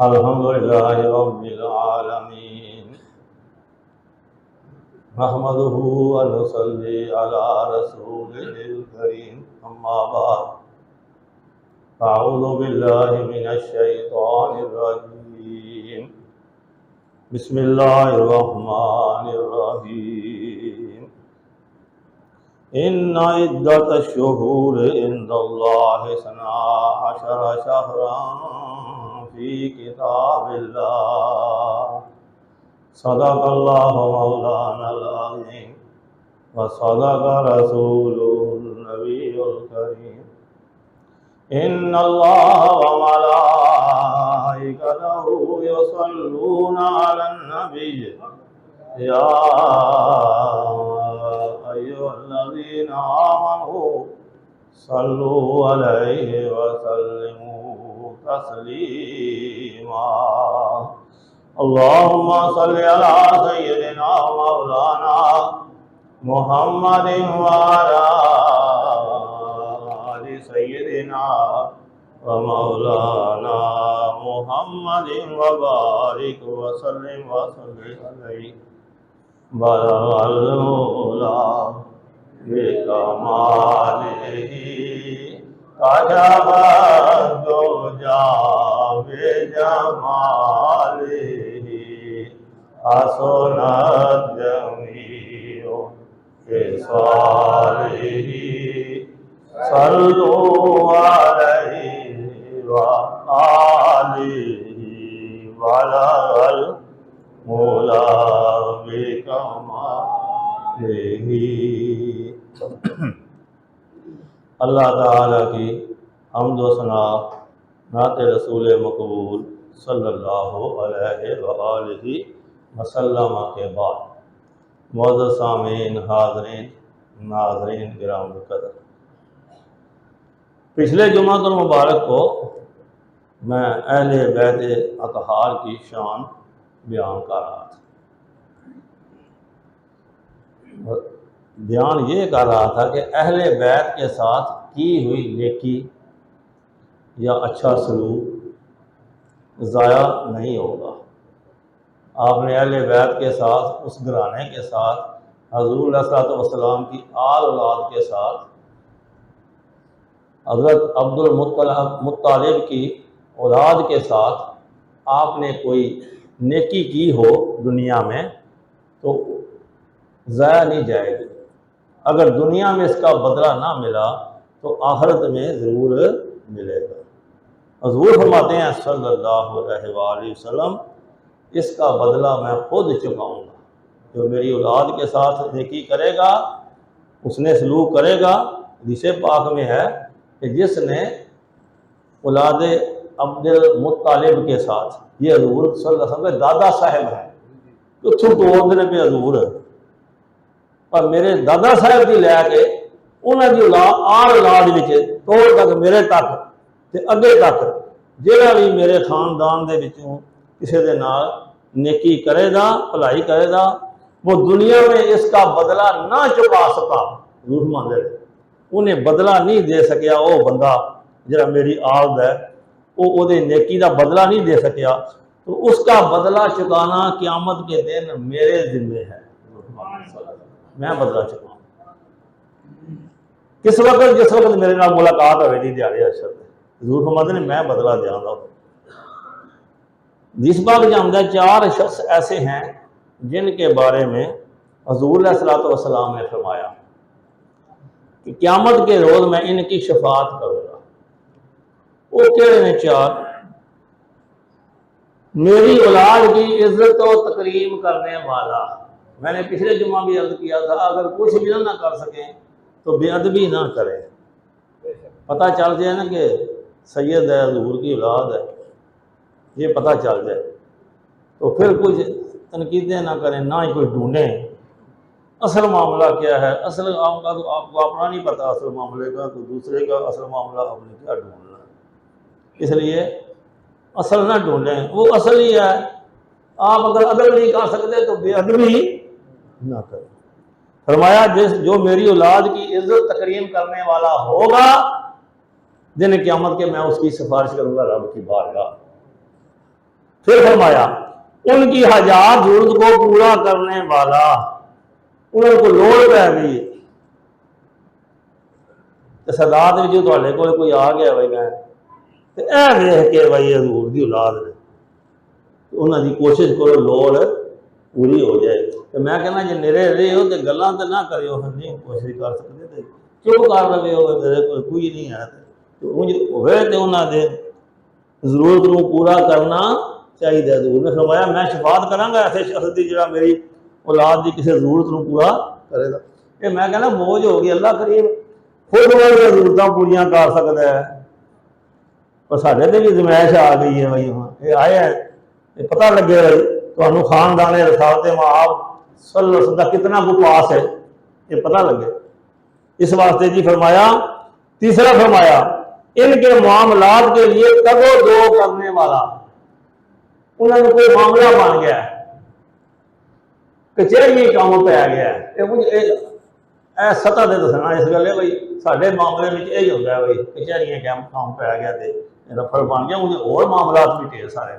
अल्हम्दुलिल्लाहि रब्बिल आलमीन नहमदुहु व नुसल्ली अला रसूलिल करीम अम्मा बाद अऊज़ु बिल्लाहि मिनश शैतानिर रजीम बिस्मिल्लाहिर रहमानिर रहीम इन्ना इद्दतश शुहूरि इंदल्लाहि सना अशरा शहरान फी किताबिल्लाह सदक़ल्लाहु मौलानल अज़ीम व सदक़ रसूलुन नबियुल करीम इन्नल्लाह व मलाइकतहु युसल्लूना अलन नबी या अय्युहल्लज़ीना आमनू सल्लू अलैहि व सल्लिमू तस्लीमा अल्लाहुम्मा सल्लि अला सय्यिदिना मौलाना मुहम्मदिन व अला आलि सय्यिदिना व मौलाना मुहम्मदिन व बारिक व सल्लिम व सल्लि अलैहि बलगल उला बिकमालिही कशफत दुजा बिजमालिही हसनत जमीउ खिसालिही सल्लू अलैहि व आलिही बलगल उला बिकमालिही। अल्लाह ताला की हम्द व सना नात रसूल मकबूल सल्लल्लाहु अलैहि व आलिहि वसल्लम के बाद मुअज़्ज़ज़ सामीन हाज़रीन नाज़रीन गिराम क़दर, पिछले जुमातुल मुबारक को मैं अहले बैत अतहार की शान बयान कर रहा था। बयान ये कर रहा था कि अहले बैत के साथ की हुई नेकी या अच्छा सलूक ज़ाया नहीं होगा। आपने अहले बैत के साथ, उस घराने के साथ, हज़ूर अलैहिस्सलातु वस्सलाम की आल औलाद के साथ, हज़रत अब्दुल मुत्तलिब की औलाद के साथ आपने कोई नेकी की हो दुनिया में तो ज़ाया नहीं जाएगी। अगर दुनिया में इसका बदला ना मिला तो आखिरत में ज़रूर मिलेगा। हुज़ूर फरमाते हैं सल्लल्लाहु अलैहि वसल्लम, इसका बदला मैं खुद चुकाऊंगा। जो मेरी औलाद के साथ नेकी करेगा, उसने सलूक करेगा। हदीस पाक में है कि जिसने औलाद अब्दुल मुत्तलिब के साथ, ये हज़ूर सल्लल्लाहु अलैहि वसल्लम के दादा साहब हैं, तो तोड़ने पे हज़ूर पर मेरे दादा साहब की लैके उन्होंने आल औलाद तोड़ तक मेरे तक ते अगे तक जिहड़ा भी मेरे खानदान दे विचों किसी दे नाल नेकी करेगा, भलाई करेगा, वो दुनिया में इसका बदला ना चुका सका। रूह मांदे उन्हें बदला नहीं दे सकिया। वो बंदा जिहड़ा मेरी आल है वो नेकी का बदला नहीं दे सकिया, तो उसका बदला चुकाना क़यामत के दिन मेरे जिम्मे है। मैं बदला चुकाऊँ किस वक्त? जिस वक्त मेरे नाल मुलाकात होगी दिहाड़े अशर हज़ूर फरमाते ने मैं बदला देंगा। जिस बात जानता है 4 शख्स ऐसे हैं जिनके बारे में हज़ूर अलैहिस्सलातु वस्सलाम ने फरमाया कि क़यामत के रोज़ मैं इनकी शफाअत करूँगा। वो केड़े ने 4? मेरी औलाद की इज्जत और तकरीम करने वाला। मैंने पिछले जुमा भी अर्ज किया था, अगर कुछ भी ना कर सकें तो बेअदबी ना करें। पता चल जाए ना कि सैयद है, हज़ूर की औलाद है, ये पता चल जाए तो फिर कुछ तनकीदें ना करें, ना ही कोई ढूंढें असल मामला क्या है। असल मामला तो आपको अपना नहीं पता असल मामले का, तो दूसरे का असल मामला आपने क्या ढूंढना। इसलिए असल ना ढूंढें, वो असल ही है। आप अगर अदब नहीं कर सकते तो बेअदबी ना करें। फरमाया जो मेरी औलाद की इज्जत तकरीम करने वाला होगा दिन क़यामत के मैं उसकी सिफारिश करूंगा रब की बारगाह। फिर फरमाया उनकी हजार जरूरत को पूरा करने वाला, उनको लोड़ पै गई तो सदात भी जो थोड़े को कोई आ गया भाई मैं तो यह देख के भाई हजूर की औलाद ने उन्होंने कोशिश करो लोड़ पूरी हो जाए। तो मैं कहना जो निरे रहे हो तो गल्लां तो ना करो, फिर नहीं कोशिश कर सकते तो चुप कर रहे हो, मेरे को कोई नहीं है तो होए तो उन्होंने जरूरत को पूरा करना चाहिए। हजूर ने फरमाया मैं शफात करांगा ऐसे शख्स की जो मेरी औलाद की किसी जरूरत को पूरा करेगा। ये मैं कहना बोझ हो गई, अल्लाह करीब खुद वो जरूरत पूरियां कर सकता है, पर साढ़े ते भी जमैश आ गई है भाई। हाँ ये आए है ये पता लगे भाई तो खानदान रसालत माब सल्लल्लाहु का कितना को पास है ये पता लगे। इस वास्ते जी फरमाया, तीसरा फरमाया इनके मामलात के लिए तगो दो करने वाला, उन्होंने कोई मामला बन गया कचहरी काम पै गया सतह से दसना इस गल भाई साढ़े मामले में यही होता है भाई कचहरियां काम पै गया तो रफड़ बन गया, मुझे और मामला भी ढेर सारे।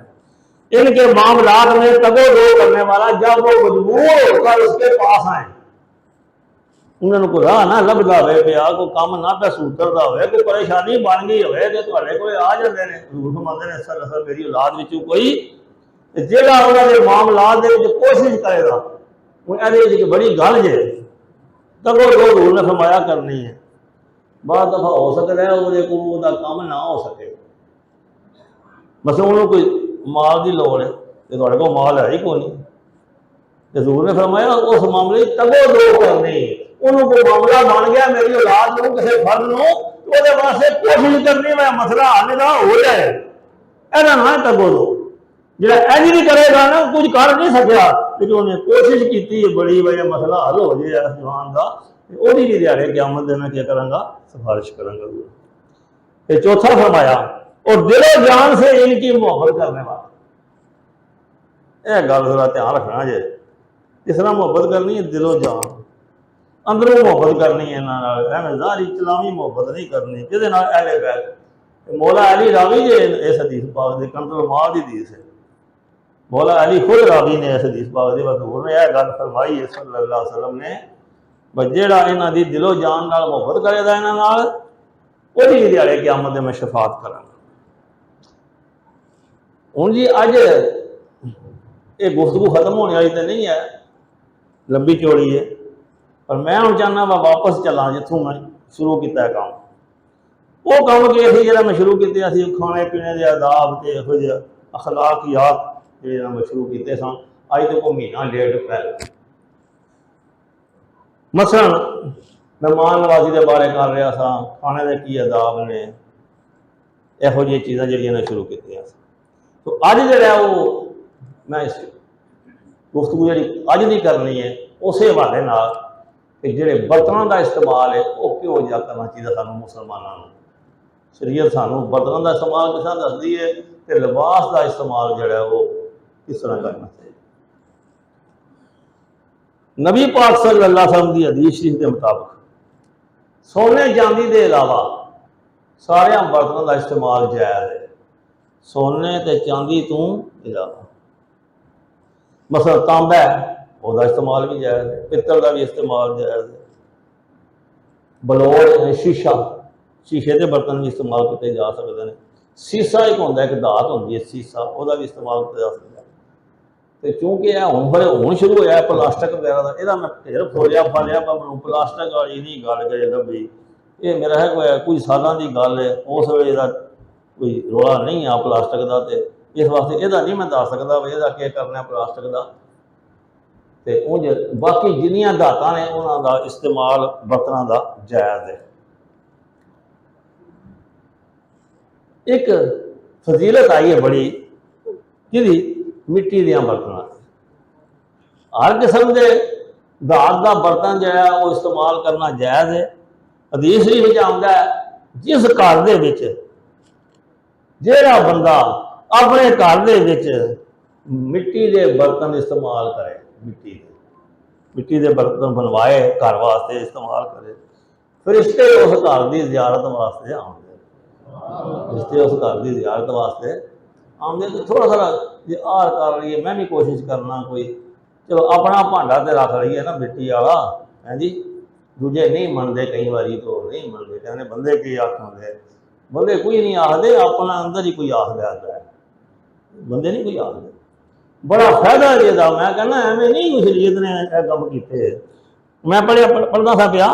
इनके मामलात में तगो दो करने वाला जब वो मजबूर होकर उसके पास आए, उन्होंने कोई राह ना लभदा हो पिया, कोई काम ना पे सूतरदा हो, कोई परेशानी बन गई हो तो तुहाडे कोल आ जाते हैं जरूर फरमाते हैं असल असल मेरी औलाद विचों कोई जेड़ा उन्होंने मामलात दे विच कोशिश करेगा ये बड़ी गल जे तगो दो हजूर ने फरमाया करनी है। बाद दफा हो सकता है वो काम ना हो सके, बस उन्होंने कोई माल की लौड़ है तो थोड़े को माल है ही कोई नहीं, हजूर ने फरमाया उस मामले तगो दो करनी, उन्होंने कोई मामला बन गया मेरी औलाद को किसी फर्ज को वास्ते कोशिश करनी मैं मसला हल ना हो जाए, ऐसा ना तगो दो जो इंज नहीं करेगा ना कुछ कर नहीं सकता, लेकिन उन्हें कोशिश की बड़ी वजह मसला हल हो जाए इस जवान का वही भी दिहाड़े क़यामत में क्या करांगा सिफारिश करांगा। फिर चौथा फरमाया और दिलो जान से इनकी मोहब्बत करने वाला, यह गल थोड़ा ध्यान रखना जे जिस तरह मोहब्बत करनी है दिलो जान अंदरों मोहब्बत करनी है इन्होंने जारी चलावी मोहब्बत नहीं करनी जिहदे नाल अहले बैत। मौला अली रावी जे इस हदीस पाक दे कंट्रोल माल दी हदीस है, मौला अली खुद रावी ने इस हदीस पाक दे हजूर ने यह गल फरमाई है सल्लल्लाहु अलैहि वसल्लम ने जेड़ा इन्हां दी दिलो जान नाल मोहब्बत करेगा इन्हां नाल ओहदी भी दिहाड़े क़यामत में शफात करांगा। हुण जी अज ये गुफ्तगू खत्म होने वाली तो नहीं है, लंबी चौड़ी है, पर मैं हम चाहना वा वापस चला जितों मैं शुरू किया काम, वो काम कि जो मैं शुरू किए खाने पीने के आदाब से यहो जे अखलाकियात जो मैं शुरू किए सन अज तो कोई महीना डेढ़ पहले। मसलन मेहमान नवाजी के बारे कर रहा था, खाने के की आदाब ने यहो जी चीज़ां जिहड़ियां ने शुरू की। तो अज जो मैं इस गुफ्तगू जी अज की करनी है उस हवाले नाल कि जिहड़े बर्तनों का इस्तेमाल है वह किहो जिहा करना चाहिए सानूं मुसलमानों को। शरीयत सानूं बर्तनों का इस्तेमाल किस तरह दसदी है तो लिबास का इस्तेमाल जिहड़ा वो किस तरह करना चाहिए। नबी पाक सल्लल्लाहु अलैहि वसल्लम की हदीस शरीफ के मुताबिक सोने चांदी के अलावा सारे बर्तनों का इस्तेमाल जायज़ है, सोने ते चांदी तो इलावा। मसला तांबा है वह इस्तेमाल भी जायज़ है, पित्तल का भी इस्तेमाल जायज़ है, बलौर शीशा शीशे के बर्तन भी इस्तेमाल किए जा सकते हैं, सीसा एक होंदा एक धात होंदी है सीसा वह भी इस्तेमाल किया जा सकता है। तो चूंकि यह हूँ फिर हूँ शुरू होया प्लास्टिक वगैरह का यदा मैं फिर फोलिया फालिया पर प्लास्टिक वाली नहीं गल करे लभी ये मेरा है कुछ सालों की गल है, उस वे कोई रौला नहीं आ प्लास्टिक का, तो इस वास्ते यदा नहीं मैं दस सकता भी यदा क्या करना प्लास्टिक का। तो उंज बाकी जिन्नियां धातां ने उन्हों इस्तेमाल बर्तनों का जायज़ है। एक फजीलत आई है बड़ी कि मिट्टी दियां बर्तन, हर किस्म के धात का बर्तन जो है वो इस्तेमाल करना जायज़ है। हदीस भी आउंदा है जिस घर दे विच जिहड़ा बंदा अपने घर दे विच मिट्टी के बर्तन इस्तेमाल करे, मिट्टी के बर्तन बनवाए घर वास्ते इस्तेमाल करे, फरिश्ते उस घर की ज़ियारत वास्ते आउंदे। रिश्ते उस घर की जियारत वास्ते आमदे तो थोड़ा थोड़ा जे हार कर लीए, मैं भी कोशिश करना कोई चलो अपना भांडा तो रख लीए ना मिट्टी वाला है जी। दूजे नहीं मनते, कई बारी तो नहीं मनते, कहने बंदे की आखोगे, बंदे कोई नहीं आखते, अपना अंदर ही कोई आख लिया है, बंदे नहीं कोई आखते। बड़ा फायदा है, मैं कहना एवं नहीं शरीयत ने यह काम किए। मैं पढ़ता था पिया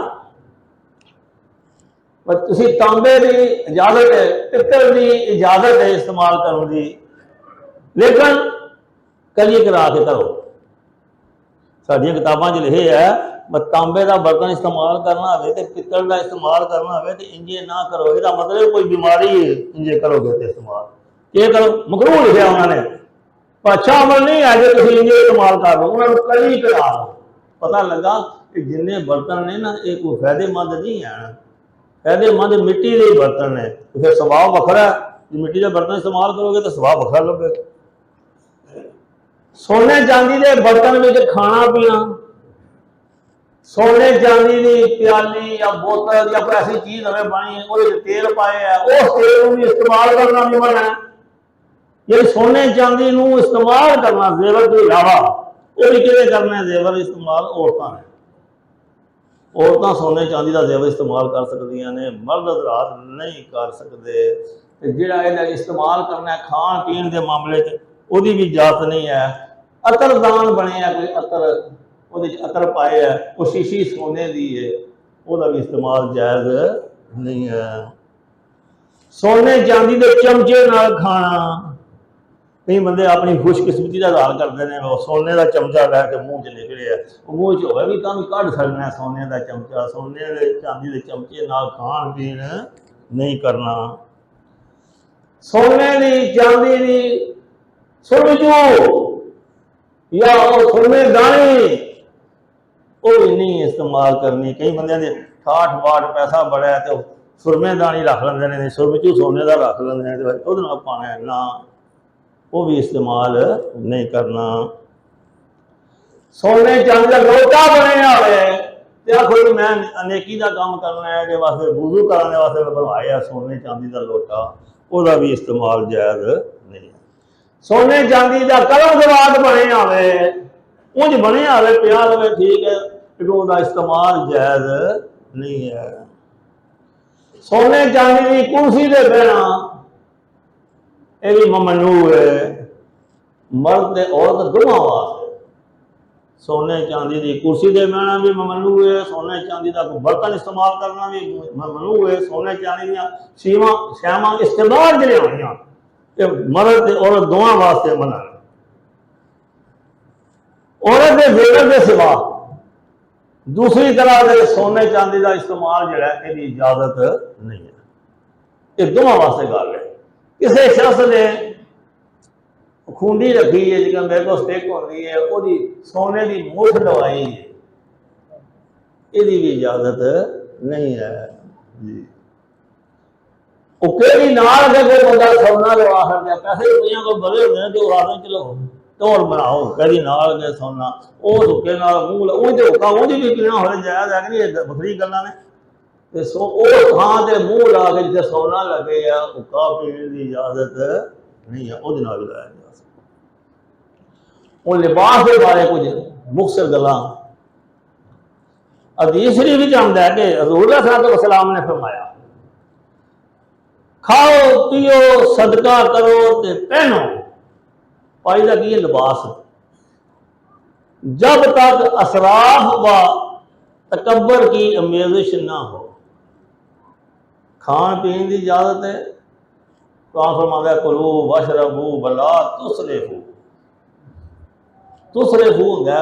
तुसी तांबे की इजाजत है, पित्तल की इजाजत है इस्तेमाल करने की, लेकिन कली करा के करो। साडियां किताबां च लिखे है तांबे का बर्तन इस्तेमाल करना हो तो पित्तल का इस्तेमाल करना हो तो इंजे ना करो, इसका मतलब कोई बीमारी इंजे करोगे तो इस्तेमाल ये करो, मकरूह लिखा उन्होंने, अच्छा अमल नहीं है जो तुम इंजे इस्तेमाल कर लो, उन्होंने कली करा लो। पता लगा कि जिन्ने बर्तन ने ना ये कोई फायदेमंद नहीं है, फायदेमंद मिट्टी के बर्तन है, तो फिर स्वभाव वखरा है, जो मिट्टी के बर्तन इस्तेमाल करोगे तो स्वभाव वखरा लगेगा। सोने चांदी के बर्तन में खाना पीना, सोने चांदी की प्याली या बोतल या कोई ऐसी चीज हमें बनी वो तेल पाए है, उस तेल को भी इस्तेमाल करना भी मना है। ये सोने चांदी को इस्तेमाल करना जेवर के अलावा वो भी कि करना जेवर इस्तेमाल औरतां ने, औरतां सोने चांदी का जेवर इस्तेमाल कर सकदियां ने, मर्द हजरात नहीं कर सकते। जिहड़ा इहदा इस्तेमाल करना है खाण पीण के मामले उसकी भी इजाजत नहीं है। अतरदान बने कोई अतर वो अतर पाए है, वो शीशी सोने की है, वह भी इस्तेमाल जायज़ नहीं है। सोने चांदी के चमचे नाल खाना, कई बंदे अपनी खुशकिस्मती का इजहार करते हैं, वो सोने का चमचा लैके मूँह च निकले है, मूँह च होवे भी तां भी कढ़ सकना है सोने का चमचा, सोने के चांदी के चमचे नाल खाण पीण नहीं करना। सोने की चांदी की सुरजू या सुरमे दानी वो भी नहीं इस्तेमाल करनी। कई बंद ठाठ बाट पैसा बड़ा है तो सुरमे दानी रख लेंगे ने, सुरमचू सोने का रख लेंगे तो पाना है ना, वो भी इस्तेमाल नहीं करना। सोने चांदी का लोटा बने हुए आखो मैं अनेकी का काम करना है, वास्ते वुजू करने वास्ते बनवाया सोने चांदी का लोटा, वह भी इस्तेमाल जायज़ नहीं है। सोने चांदी का कलम दवात बने हुए उंज बने हुए पिया रहे ठीक है, लेकिन इस्तेमाल जायज़ नहीं है। सोने चांदी की कुर्सी से बहना यह भी ममनू है, मर्द ते औरत दोनों वास्ते। सोने चांदी की कुर्सी से बहना भी ममनू है, सोने चांदी का बर्तन इस्तेमाल करना भी ममनू है, सोने चांदी दीवां शैवां इस्तेमाल जो होनियां मर्द ते औरत दोनों वास्ते मना है। औरत के जेवर के सिवा दूसरी तरह के सोने चांदी का इस्तेमाल जो है इसकी इजाजत नहीं है, ये दोनों वास्ते गल है। किसी शख्स ने खूंडी रखी है जिसका मेरे को स्टिक होती है, वो सोने की मुठ लवाई है, यदि भी इजाजत नहीं है जी। कोई नाल के कोई बंदा सोना लवा सकता, पैसे रुपये को बड़े होते हैं जो आदमी चलो ढोल बनाओ कभी नाल के सोना, वो सुके मूँह उंज हुक्का उंज भी पीना हो जायज़ है कि बखरी गल्लां ने, थां से मूँह ला के जिसे सोना लगे है हुक्का पीने की इजाजत नहीं है, वो लाया जा सकता। वो लिबास के बारे कुछ मुख्तसर गल्लां हदीस शरीफ विच आंदा है कि हज़ूर सल्लल्लाहु ने फरमाया खाओ पियो सदका करो ते पहनो, पाई का की लिबास, जब तक असराफ व तकबर की अमेजिश ना हो। खान पीन की इजाजत है, कुरान फरमाता है कुलू वशरबू वला तुसरिफू, तुसरिफू होंगे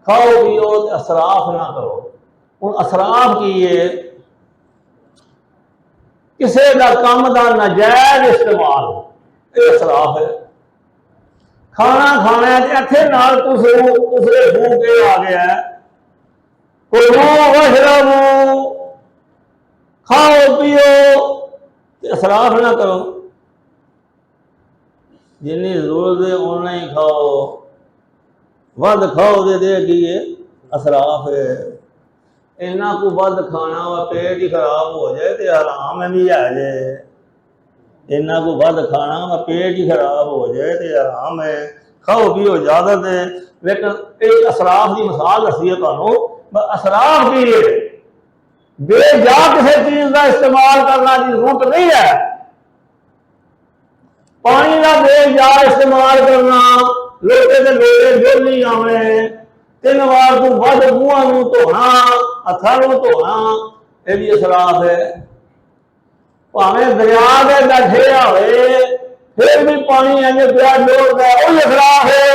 खाओ पियो असराफ ना करो। हूँ असराफ की है किसी का काम का नाजायज इस्तेमाल, ये असराफ है। खाना खाना है इतने नाल दूसरे फूक के आ गया है, वशरबू खाओ पियो असराफ ना करो, जिन्नी जरूरत है उन्ना ही खाओ, वध खाओ दे की असराफ है। इन्ना को वध खाना वा पेट ही खराब हो जाए तो हराम भी है जे, इन्ना को वध खाना पेट ही खराब हो जाए तो आराम है, खाओ पियो इजाजत है। लेकिन एक असराफ की मिसाल दसी है तुहानू, असराफ की बेजा किसी चीज का इस्तेमाल करना की जरूरत नहीं है। पानी का बेजा इस्तेमाल करना, लोटे के लोटे डोली आवे, 3 बार तू वध मूहां नूं धोना, हथां नूं धोना, यह भी असराफ है। भावें दरिया के बैठे होवे फिर भी पानी इंज पिया डोलदा है, वही असराफ है।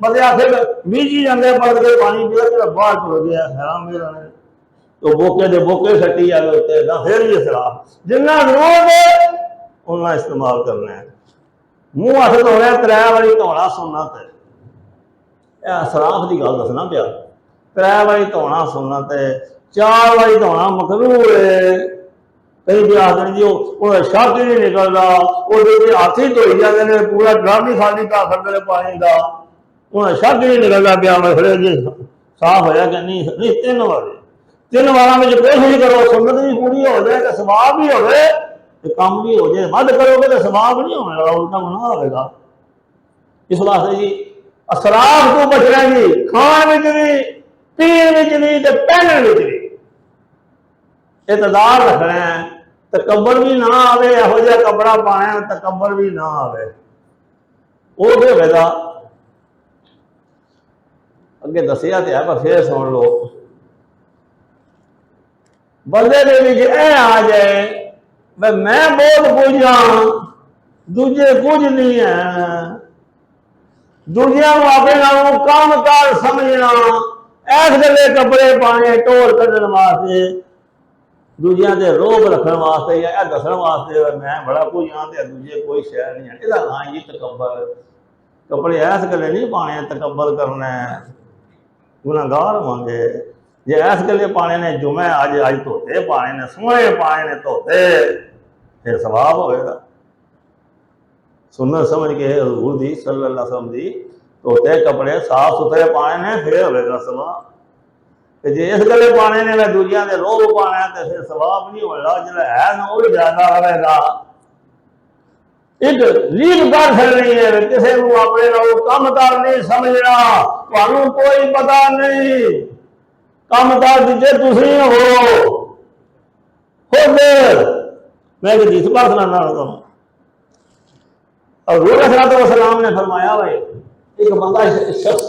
बंदे आखिर बीजी जाते पलट के पानी पिया कि बाहर टुर गया हैरान मेरा ने, तो बोके दे बोके सट्टी जाए उत्ते ना, फिर भी असराफ। जिन्ना जरूरत है उन्ना इस्तेमाल करना है। मूँह हथ धोना 3 बारी धोना सुन्नत है, असराफ की गल दसना पिया। 3 बारी धोना सुन्नत है, 4 बारी धोना मकरूह है। कई भी आखिर जी वो शक ही नहीं निकलता, वो हाथ ही धोई जाते हैं, पूरा ड्रम ही खाली कर सकते पानी का, उन्हें शक ही नहीं निकलता पिया मैं जी साफ होया कि नहीं। 3 बार, 3 बार में कुछ भी करो सुन्नत भी पूरी हो जाए तो सवाब भी हो, काम भी हो जाए। वध करोगे तो सवाब नहीं होने वाला, उल्टा गुनाह होगा। इस वास्ते जी असराफ तो बचना जी, खाण विच भी, पीण विच भी ते पहनण विच भी इतदार रखना है। तकबर भी ना आवे, यहो जिहा कपड़ा पाना है तकबर भी ना आवे, वो तो होगा। अगे दसिया तो है पर फिर सुन लो। बंदे दे विच ऐ आ जाए भाई मैं बहुत कुछ हाँ, दूजे कुछ नहीं है, दूजिया अपने नालों काम कार समझना, ऐस गले कपड़े पाने टोर कढ़न वास्ते, दूजिया के रोब रखने वास्ते या दसन वास्ते मैं बड़ा कुछ हाँ तो दूजे कोई शह नहीं है। इसका ना ही तकबर। कपड़े ऐस गले नहीं पाने तकबर करना है, गुनाहगार होंगे। जे ऐस गले पाने ने जुमे अज धोते पाने ने, सोहने पाने ने धोते, फिर सवाब होगा। सुन्नत समझ के हजूर दी सल्लल्लाहु अलैहि वसल्लम दी धोते कपड़े साफ सुथरे पाने ने, फिर होगा सवाब। जे इस गले पाने ने मैं दूजिया के रोब पाना है तो फिर सवाब नहीं होगा, जो है ना वो भी ज्यादा रहेगा। एक लीक कर सकनी है, किसी को अपने कामदार नहीं समझना, थानू कोई पता नहीं, कामदार दूजे तुसी हो खुद। मैं एक हदीस पाक सुनाना और हज़रत सलाम ने फरमाया भाई एक बंदा शख्स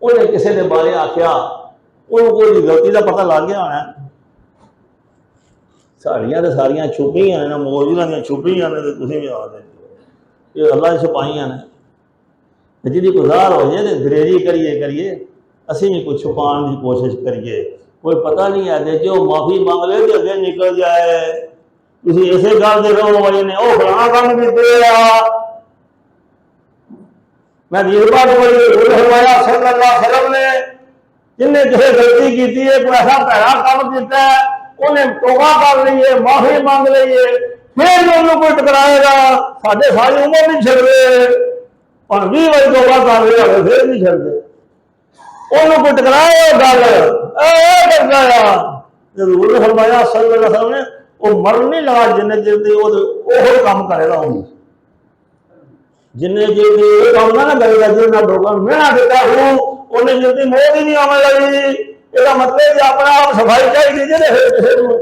उन्हें किसी के बारे आख्या, उनको गलती का पता लग गया होना, साड़ियाँ तो सारिया छुपियां ने, मौजूदा दी छुपियां ने, तो तुम भी आते ये अल्लाह छुपाइया ने। जिंदी गुजार हो जाए तो दरेरी करिए असी भी कुछ छुपाने की कोशिश करिए, कोई पता नहीं है जो माफ़ी मांग ले तो अगे निकल जाए। तुम इसे गल दे रहो भाई ने वह फलाना काम किया। मैं नीरबा फरमाया सल्लल्लाहु अलैहि वसल्लम ने जिन्हें किसी गलती की है, कोई ऐसा भैड़ा काम किया है, उन्हें तौबा कर ली है, माफी मांग ली है, फिर उन्होंने कोई टकराएगा साढ़े सारी उम्र नहीं छड़ते, और 20 बार तौबा कर रहे हो फिर नहीं छड़ते। उन्होंने कोई टकराए गल करता है फरमाया सल्लल्लाहु अलैहि वसल्लम ने वो मर नहीं लगा जिन्हें जिंदगी वो काम करेगा। जिन्हें जिंदगी काम ना करेगा, जिन्हें लोगों ने मेहनत दिता हूँ उन्हें जिंदगी मौत ही नहीं आने लगी। इसका मतलब अपना आप सफाई चाहिए जिन्हें किसी को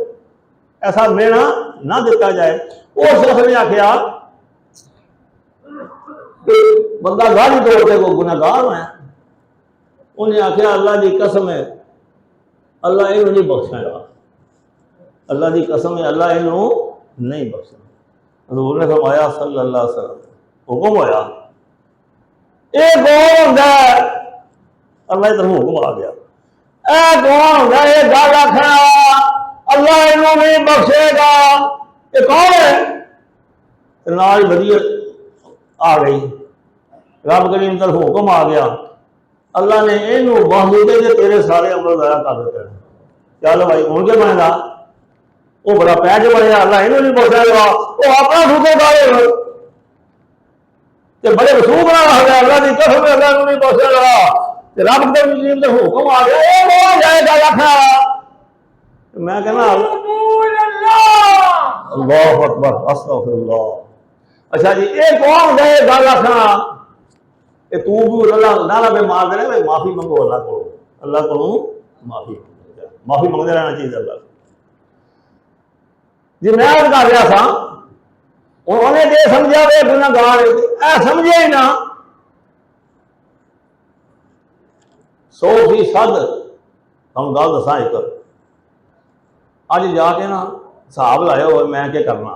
ऐसा मेहना ना दिता जाए। उस शख्स ने आख्या बंदा गाली तोड़ते को गुनाहगार है, उन्हें आख्या अल्लाह की कसम है अल्लाह इन्हों नहीं बख्शेगा, अल्लाह की कसम है अल्लाह इन्हों नहीं बख्शेगा। हज़ूर ने फरमाया सल्लल्लाहु अलैहि वसल्लम हुक्म होया ये कौन होंदा है, अल्लाह की तरफ हुक्म आ गया, ए कौन होंदा ये गल आखना अल्लाह इन्हों नहीं बख्शेगा, ये कौन है। नाल वधिया आ गई, रब करीम तरफ हुक्म आ गया, अल्लाह ने इनू बख्श दिते तेरे सारे अमल ज़ाया कर दिते। चल भाई हूँ क्या बनेगा, वो बड़ा पैच बनया, अल्लाह इनू नहीं बख्शेगा, वो अपना ठूकेगा बड़े वसूख ना रखा, अल्लाह की कसम अल्लाह नहीं बख्शेगा। रब करीम का हुक्म आ गया ये जाएगा रखा मैं कहना अल्लाह अकबर अस्तगफिरुल्लाह। अच्छा जी ये कौन गए गल आखना ये तू भी अल्लाह ना पे मार देना भाई माफी मंगो अल्लाह को माफी मंगते रहना चाहिए अल्लाह जी। मैं कर रहा था उन्होंने ये समझा वे गुनाहगार ऐ समझे ही ना 100% हम गल दसा एक अज जाके ना हिसाब लाया हो मैं क्या करना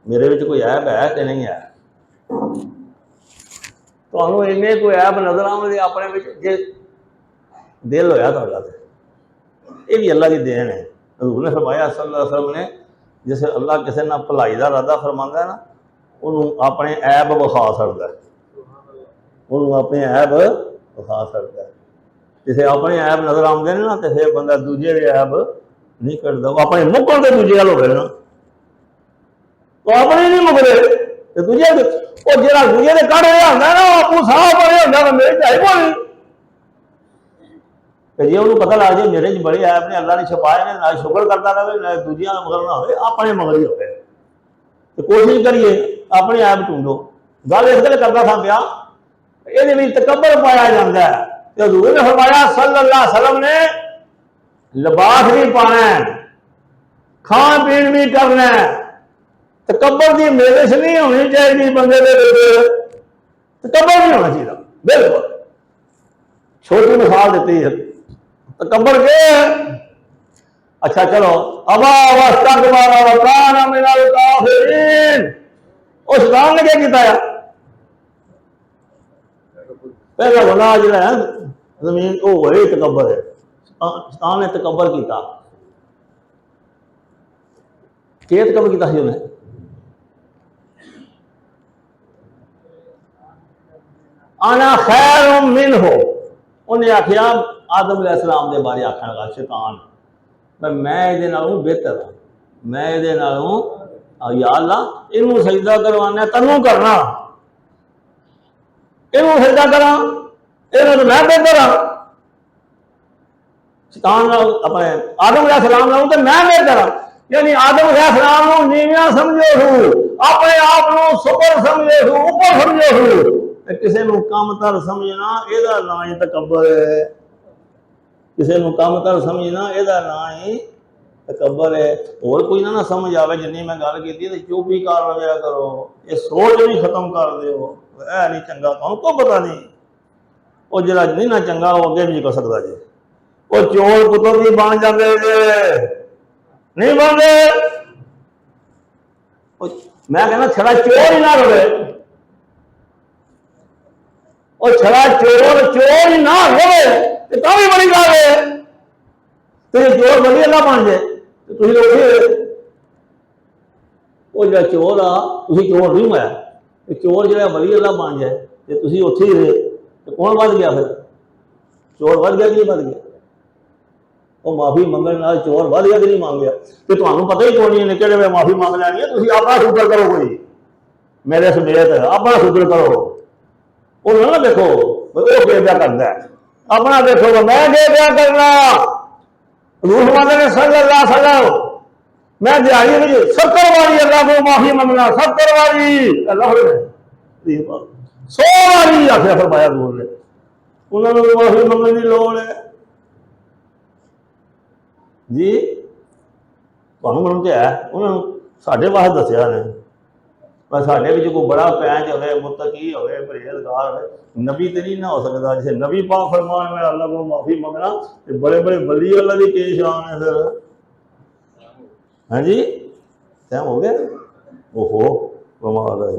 मेरे विच कोई ऐप है कि नहीं है। तो इन्ने कोई ऐप नजर आवे अपने विच जे दिल होया तुहाडा ये भी अल्लाह की देन है। हजूर ने फरमाया सल्लल्लाहु अलैहि वसल्लम ने जिसे अल्लाह किसी ना भलाई का इरादा फरमांदा है ना उन्होंने अपने ऐब विखा सकता है उन्होंने अपने ऐब विखा सकता है। जिसे अपने ऐब नजर आते हैं ना तो फिर बंदा दूजे के ऐब नहीं कटता अपने मुकण के दूजे गल हो ना तो अपने नहीं मुकते तो दूजे वो जो दूजे के कड़ रहा होंगे ना आपू साह पड़े होंगे मेरे चाहे बोली तो जे उन्होंने पता लग जाए मेरे च बड़े ऐप ने अल्लाह ने छपाए ने ना शुक्र करता रहे ना दूजिया मगर ना हो अपने मगर ही हो तो कोशिश करिए अपने ऐप ढूंढो। गल इस गल करता था ब्याह ये तकबर पाया जाता है तो हजूर ने फरमाया सल्लल्लाहु अलैहि वसल्लम ने लिबास भी पाना है खान पीन भी करना है तकबर की मेरिश नहीं होनी चाहिए बंदे तकबर नहीं होना चाहिए बिल्कुल। छोटी मिसाल दी है तकबर के अच्छा चलो अबा उस काम ने क्या किया पहला गुनाह जो है जमीन वो वही तकबर है शैतान ने तकबर किया के तकबर किया उन्हें आना खैर मिन हो उन्हें आखिया आदम अलैहिस्सलाम के बारे आखन लगा शैतान मैं ये बेहतर हाँ मैं ये या अल्लाह इनू सजदा करवाना तनू करना इनू सजदा करा इन्हों तो मैं बेहतर हाँ शैतान अपने आदम अलैहिस्सलाम नालों तो मैं बेहतर हाँ यानी आदम अलैहिस्सलाम को नीवियां समझे हो अपने आप को सुपर समझे हो ऊपर समझे हो किसी को कमतर समझना यदा ना ही तकबर है किसी को कमतर समझना यदा ना ही तकबर है। और कोई ना समझ आवे जिन्नी मैं गल की तो चुप ही कर लिया करो ये सोच भी खत्म कर दो ऐ नहीं चंगा तुम को पता नहीं वो जरा नहीं ना चंगा वो अगे भी कर सकता जी वो चोर पुत्र भी बन जाते नहीं बनते मैं कहना छड़ा चोर ही ना रहे और छड़ा चोर ही ना हो तो भी बड़ी गल है तो ये चोर बढ़िया ना बन जाए तो वो जो चोर आ चोर नहीं होया चोर जो बड़ी अल्लाह बन जाए तो तुम उत्थे ही रहे तो कौन बढ़ गया फिर चोर बढ़ गया कि नहीं बढ़ गया वो माफी मंगने चोर बढ़ गया कि नहीं मांग गया तो तुम्हें पता ही कौन नहीं कि माफी मांग लैनी है तुम अपना शुक्र करो कोई मेरे समेत अपना शुक्र करो वो ना देखो वो क्या करता है अपना देखो मैं क्या करना रूह ने सल्लल्लाहु अलैहि वसल्लम मैं दिहाड़ी में 70 बारी अल्लाह को माफी मंगना 70 बारी अल्लाह 100 बारी आखिर फरमाया दूर ने उन्होंने माफी मंगने की लोड़ है जी तुम तो है उन्होंने साढ़े वास्ते दसिया ने पर साढ़े कोई बड़ा पैंच हो मुतकी हो परहेजगार हो नबी तो नहीं ना हो सकता जैसे नबी पाक फरमान में अल्लाह को माफी मंगना तो बड़े बड़े वली अल्लाह की के शान है फिर हाँ जी टाइम हो गया ओहो कमाल है।